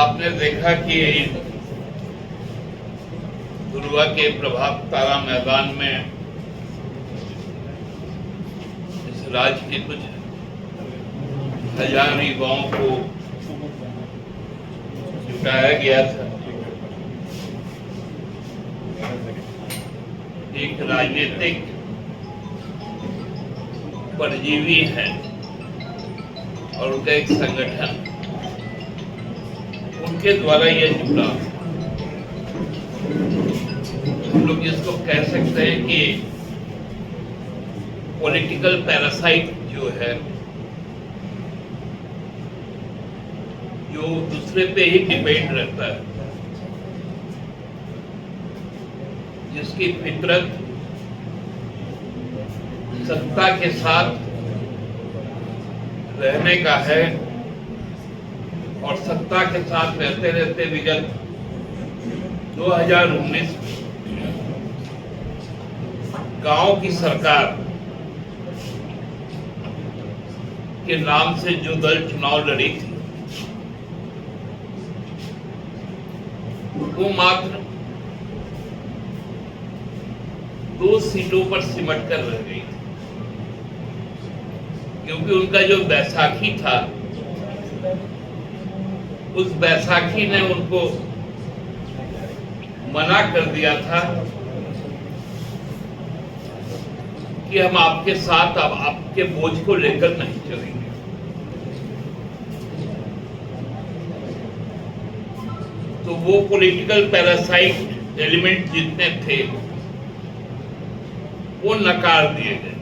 आपने देखा कि दुर्गा के प्रभात तारा मैदान में इस राज्य के कुछ हजार युवाओं को जुटाया गया था। एक राजनीतिक परजीवी है और उनका एक संगठन, उनके द्वारा यह जुड़ा। हम लोग जिसको कह सकते हैं कि पॉलिटिकल पैरासाइट जो है, जो दूसरे पे ही डिपेंड रहता है, जिसकी फितरत सत्ता के साथ रहने का है और सत्ता के साथ रहते रहते विगत 2019 गांव की सरकार के नाम से जो दल चुनाव लड़ी थी, वो मात्र 2 सीटों पर सिमट कर रह गई थी, क्योंकि उनका जो बैसाखी था, उस बैसाखी ने उनको मना कर दिया था कि हम आपके साथ अब आपके बोझ को लेकर नहीं चलेंगे। तो वो पॉलिटिकल पैरासाइट एलिमेंट जितने थे वो नकार दिए गए।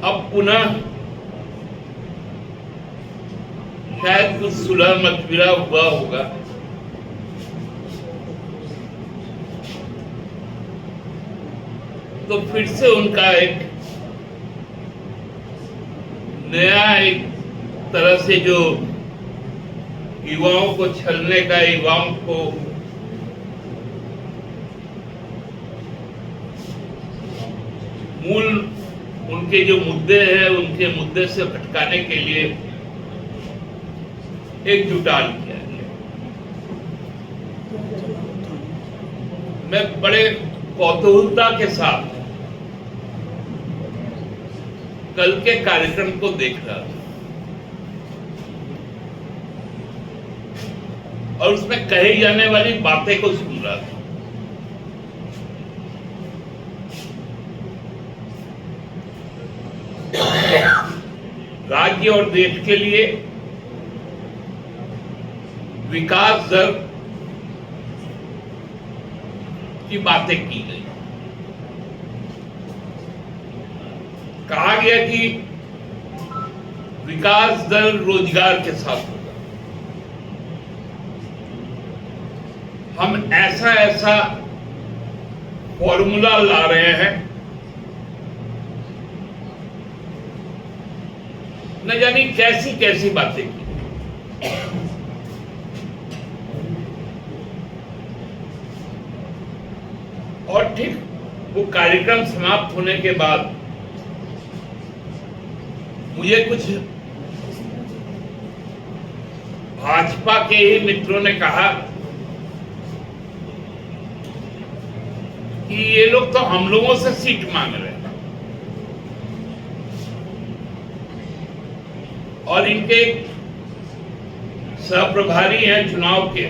अब पुनः शायद कुछ सुलह मतविरा हुआ होगा, तो फिर से उनका एक नया एक तरह से जो युवाओं को छलने का, युवाओं को मूल उनके जो मुद्दे हैं, उनके मुद्दे से भटकाने के लिए एक जुटान किया गया। मैं बड़े कौतूहलता के साथ कल के कार्यक्रम को देख रहा था और उसमें कही जाने वाली बातें को सुन रहा था। राज्य और देश के लिए विकास दर की बातें की गई। कहा गया कि विकास दर रोजगार के साथ होगा। हम ऐसा ऐसा फॉर्मूला ला रहे हैं, न जानी कैसी कैसी बातें की। और ठीक वो कार्यक्रम समाप्त होने के बाद मुझे कुछ भाजपा के ही मित्रों ने कहा कि ये लोग तो हम लोगों से सीट मांग रहे हैं और इनके सहप्रभारी हैं चुनाव के,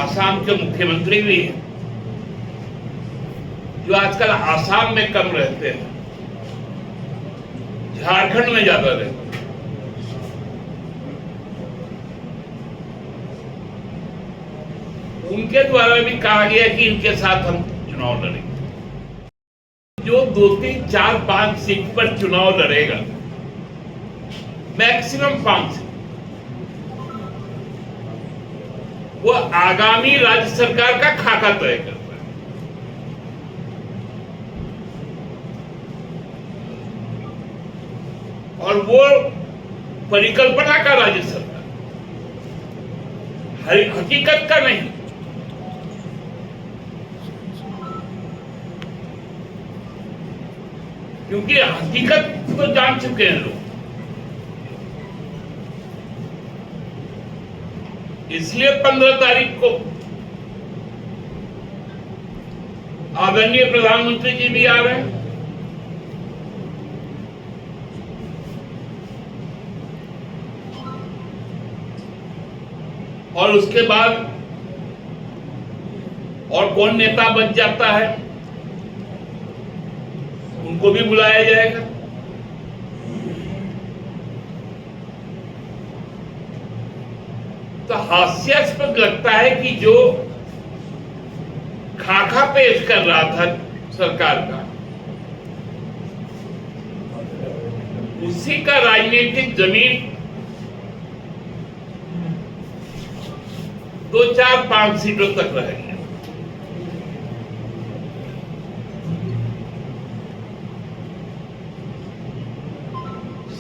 आसाम के मुख्यमंत्री भी हैं, जो आजकल आसाम में कम रहते हैं, झारखंड में ज्यादा रहते हैं। उनके द्वारा भी कहा गया कि इनके साथ हम चुनाव लड़ेंगे। जो 2, 3, 4, 5 सीट पर चुनाव लड़ेगा, मैक्सिमम 5 सीट, वो आगामी राज्य सरकार का खाका तय करता है। और वो परिकल्पना का राज्य सरकार, हकीकत का नहीं। क्योंकि हकीकत तो जान चुके हैं लोग। इसलिए 15 तारीख को आदरणीय प्रधानमंत्री जी भी आ रहे हैं। और उसके बाद और कौन नेता बच जाता है उनको भी बुलाया जाएगा। तो हास्यास्पद लगता है कि जो खाका पेश कर रहा था सरकार का, उसी का राजनीतिक जमीन 2, 4, 5 सीटों तक रहेगी।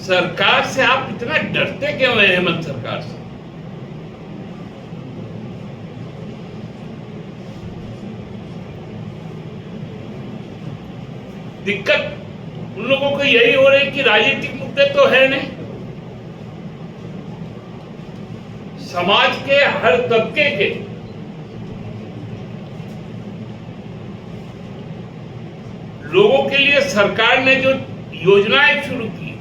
सरकार से आप इतना डरते क्यों हैं? हेमंत सरकार से दिक्कत उन लोगों को यही हो रही कि राजनीतिक मुद्दे तो है नहीं, समाज के हर तबके के लोगों के लिए सरकार ने जो योजनाएं शुरू की,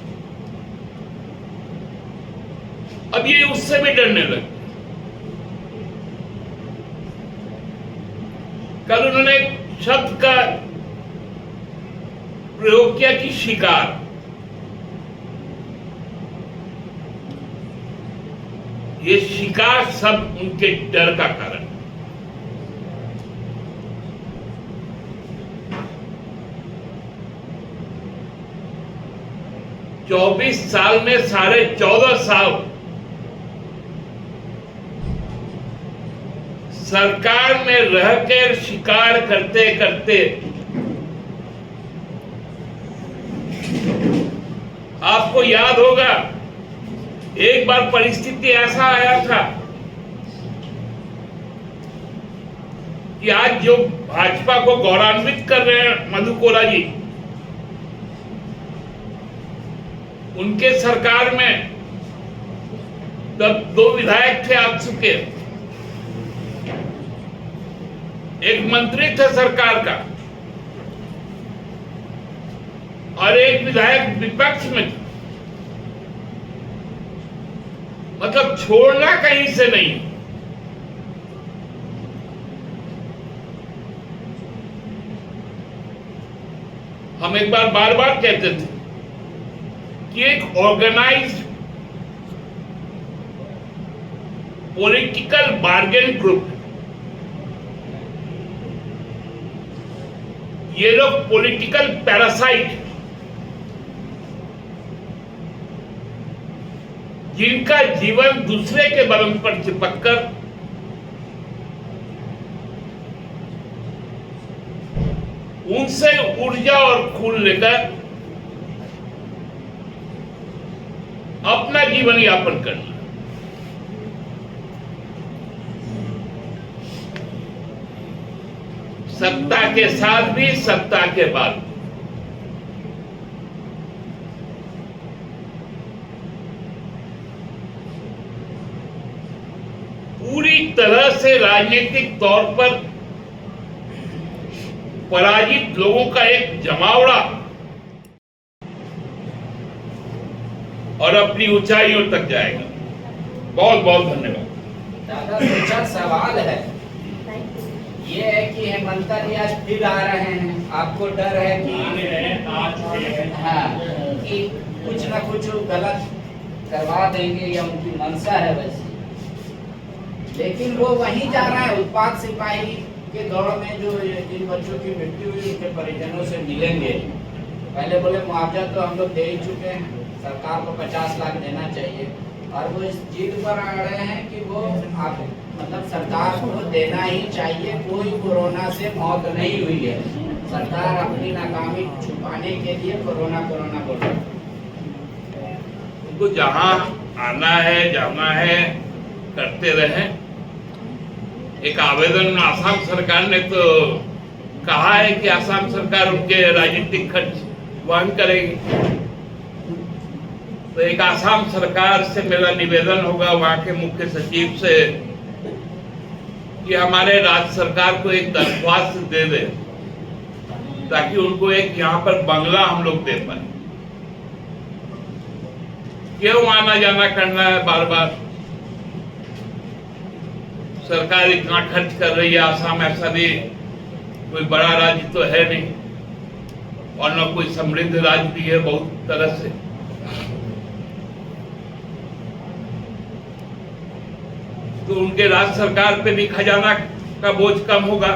अब ये उससे भी डरने लगे। कल उन्होंने एक शब्द का प्रयोग किया कि शिकार। ये शिकार सब उनके डर का कारण। चौबीस साल में 14.5 साल सरकार में रहकर शिकार करते करते आपको याद होगा एक बार परिस्थिति ऐसा आया था कि आज जो भाजपा को गौरवान्वित कर रहे हैं मधु कोरा जी, उनके सरकार में तब 2 विधायक थे आजसू के, एक मंत्री थे सरकार का और एक विधायक विपक्ष में था। मतलब छोड़ना कहीं से नहीं। हम एक बार बार बार कहते थे कि एक ऑर्गेनाइज्ड पॉलिटिकल बार्गेन ग्रुप, ये लोग पॉलिटिकल पैरासाइट, जिनका जीवन दूसरे के बदन पर चिपककर उनसे ऊर्जा और खून लेकर अपना जीवन यापन करना। सत्ता के साथ भी, सत्ता के बाद भी। पूरी तरह से राजनीतिक तौर पर पराजित लोगों का एक जमावड़ा और अपनी ऊंचाइयों तक जाएगा। बहुत बहुत धन्यवाद। दादा, 2-4 सवाल है। ये है कि हेमंत जी आज फिर आ रहे हैं, आपको डर है कि कि कुछ ना कुछ गलत करवा देंगे या उनकी मंशा है वैसे, लेकिन वो वहीं जा रहा है उत्पाद सिपाही के दौड़ में। जो जिन बच्चों की मृत्यु हुई उनके परिजनों से मिलेंगे। पहले बोले मुआवजा तो हम लोग दे ही चुके हैं, सरकार को 50 लाख देना चाहिए, और वो इस जिद पर आ रहे हैं कि वो आप मतलब सरकार को देना ही चाहिए। कोई कोरोना से मौत नहीं हुई है, सरकार अपनी नाकामी छुपाने के लिए कोरोना कोरोना बोल रही है। उनको जहां आना है जाना है करते रहे। एक आवेदन में आसाम सरकार ने तो कहा है कि आसाम सरकार उनके राजनीतिक खर्च वहन करेगी। तो एक आसाम सरकार से मेरा निवेदन होगा, वहां के मुख्य सचिव से, कि हमारे राज्य सरकार को एक दरख्वास्त दे दे ताकि उनको एक यहाँ पर बंगला हम लोग दे पाए। क्यों आना जाना करना है बार बार? सरकार इतना खर्च कर रही है। आसाम ऐसा भी कोई बड़ा राज्य तो है नहीं और न कोई समृद्ध राज्य भी है बहुत तरह से। तो उनके राज्य सरकार पे भी खजाना का बोझ कम होगा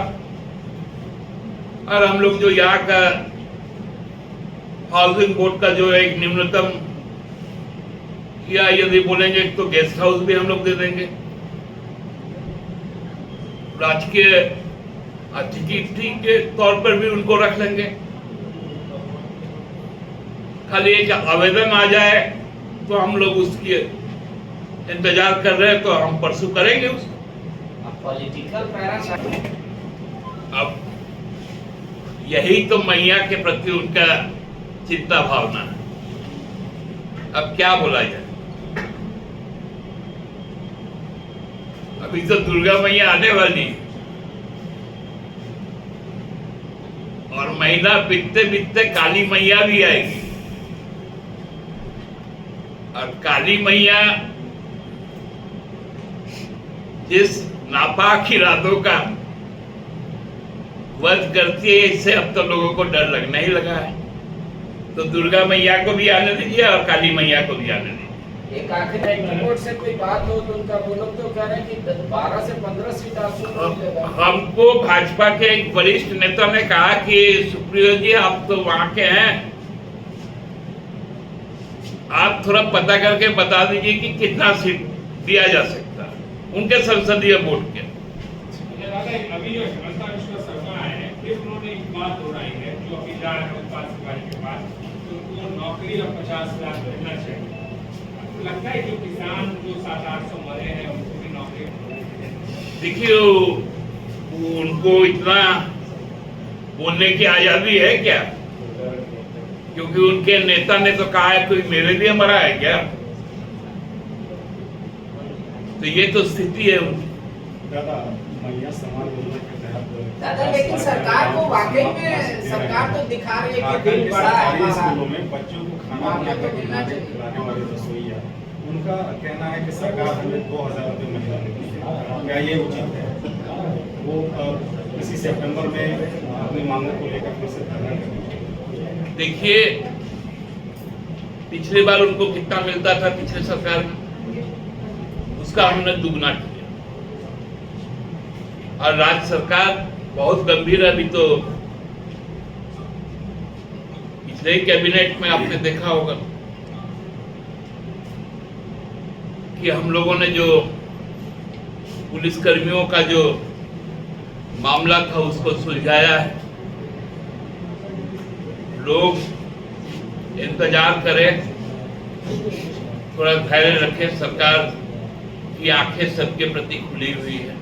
और हम लोग जो यहाँ का हाउसिंग बोर्ड का जो एक निम्नतम, या यदि बोलेंगे तो गेस्ट हाउस भी हम लोग दे देंगे। राजकीय अतिथि के तौर पर भी उनको रख लेंगे। खाली एक आवेदन आ जाए तो हम लोग उसकी इंतजार कर रहे हैं, तो हम परसों करेंगे उसको। पॉलिटिकल पैरासाइट, अब यही तो मैया के प्रति उनका चिंता भावना है। अब क्या बोला जाए? अभी तो दुर्गा मैया आने वाली है और महीना बीतते बीतते काली मैया भी आएगी। और काली मैया जिस नापाक इरादों का वध करती है, इससे अब तो लोगों को डर लगना ही लगा है। तो दुर्गा मैया को भी आने दीजिए और काली मैया को भी आने दीजिए। एक आखिरी रिपोर्ट से कोई बात हो तो उनका, वो लोग तो कह रहे हैं कि 12 से 15 सीट आपको मिलेगा। हमको भाजपा के एक वरिष्ठ नेता ने कहा कि सुप्रियो जी, आप तो वहां के हैं, आप थोड़ा पता करके बता दीजिए कि कितना सीट दिया जा सकता है उनके संसदीय बोर्ड के। अभी जो हिमंता विश्व शर्मा है, फिर उन्होंने एक बात दोहराई है, जो अभी जा रहे हैं उत्पाद सिपाही के पास, तो उनको नौकरी और 50 लाख मिलना चाहिए। आपको लगता है कि किसान जो 700-800 मरे हैं उनको भी नौकरी? देखिए, उनको इतना बोलने की आजादी है क्या? क्योंकि उनके नेता ने तो कहा है कोई मेरे लिए मरा है क्या? तो ये तो स्थिति है उनकी। दादा, लेकिन सरकार को वाकई में सरकार तो दिखा रही है कि दिल बड़ा है। स्कूलों में बच्चों को खाना बना कर खिलाने वाली रसोइया, उनका कहना है कि सरकार हमें 2000 रुपये महीना देती है। क्या ये उचित है? वो इसी सितंबर में अपनी मांगों को लेकर फिर से धरना करेंगे। देखिए, पिछली बार उनको कितना मिलता था पिछले सरकार में, उसका हमने दुगना किया। और राज्य सरकार बहुत गंभीर है। अभी तो पिछले ही कैबिनेट में आपने देखा होगा कि हम लोगों ने जो पुलिस कर्मियों का जो मामला था उसको सुलझाया है। लोग इंतजार करें, थोड़ा धैर्य रखें। सरकार की आंखें सबके प्रति खुली हुई है।